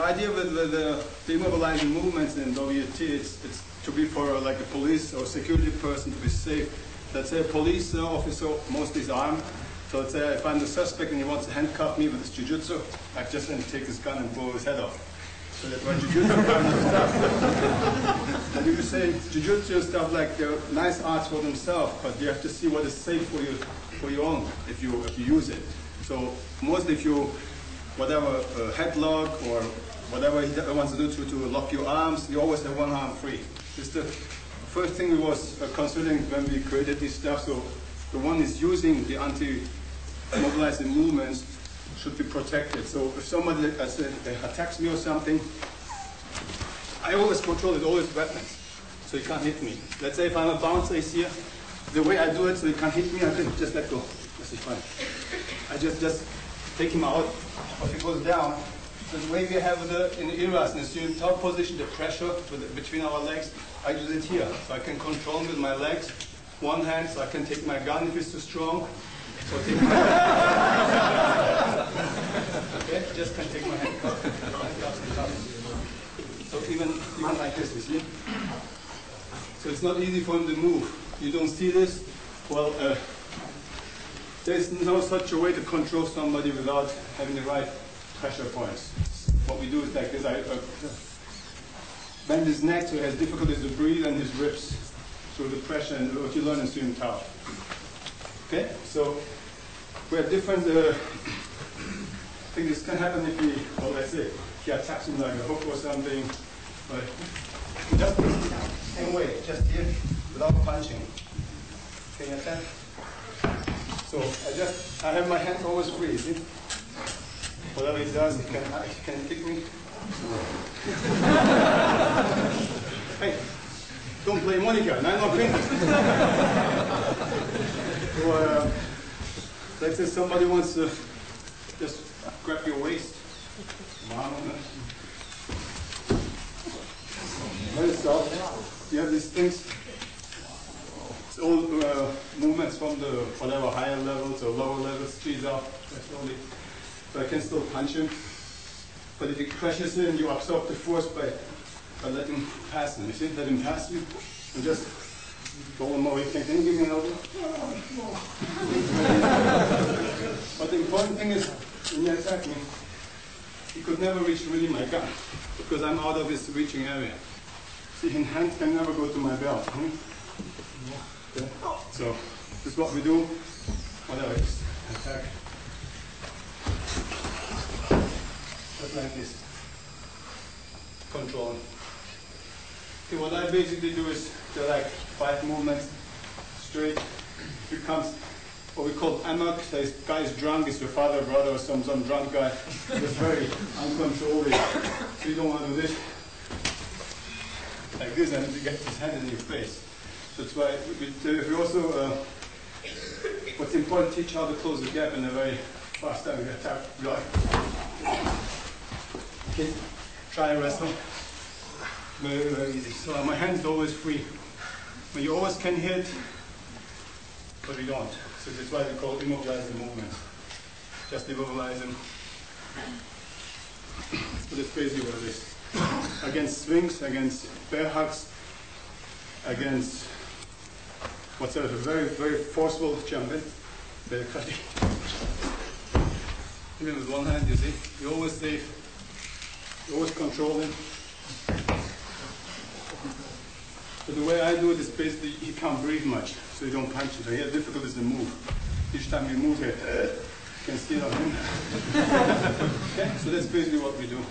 the idea with the immobilizing movements in WT, it's to be for like a police or security person to be safe. Let's say a police officer mostly is armed. So let's say if I'm the suspect and he wants to handcuff me with his jiu-jitsu, I just then take his gun and blow his head off. So that's why jiu-jitsu kind of stuff. And you can say jiu-jitsu and stuff like they're nice arts for themselves, but you have to see what is safe for your own if you use it. So mostly if you whatever headlock or whatever he wants to do to lock your arms, you always have one arm free. It's the first thing we was considering when we created this stuff. So the one is using the anti-mobilizing movements should be protected. So if somebody attacks me or something, I always control it, always weapons, so he can't hit me. Let's say if I'm a bouncer, he's here. The way I do it, so he can't hit me, I can just let go. This is fine. I just take him out. If he goes down, the way we have in the irasana, so in top position, the pressure between our legs, I use it here. So I can control him with my legs. One hand, so I can take my gun if it's too strong. So take my okay, just can take my hand. So even like this, you see? So it's not easy for him to move. You don't see this? Well, there's no such a way to control somebody without having the right pressure points. What we do is like this, I bend his neck so he has difficulties to breathe, and his ribs through the pressure, and what you learn in Swim Tower. Okay, so we have different I think this can happen if he, well, let's say, he attacks him like a hook or something, but just same way, just here, without punching. Can you attack? So I have my hands always free, see? Whatever he does, he can kick me. Hey, don't play Monica, I'm not printing. So, let's say somebody wants to just grab your waist. Very soft. You have these things. It's all movements from the whatever higher levels or lower levels, speeds up slowly. So I can still punch him. But if he crashes in, you absorb the force by letting him pass him. You see, let him pass you, and just roll him over. Can you give me an elbow? But the important thing is, when you attack me, he could never reach really my gun, because I'm out of his reaching area. See, his hand can never go to my belt. Okay. So this is what we do. Whatever it is, attack. Just like this. Control. Okay, what I basically do is there are like 5 movements straight. Becomes what we call amok. This guy is drunk, it's your father, brother, or some drunk guy. He's very uncontrollable. So you don't want to do this like this, and you get his hand in your face. That's why we also what's important, teach how to close the gap in a very fast time. We attack. Okay, try and wrestle. Very, very easy. So my hand is always free. But you always can hit, but we don't. So that's why we call immobilizing movements. Just immobilize them. So that's basically what it is. Against swings, against bear hugs, against what's a very, very forceful jump in. Very cutting. Even with one hand, you see, you're always safe. You're always controlling. But the way I do it is basically he can't breathe much, so you don't punch it. So he has difficulties to move. Each time you move here, you can steal on him. Okay, so that's basically what we do.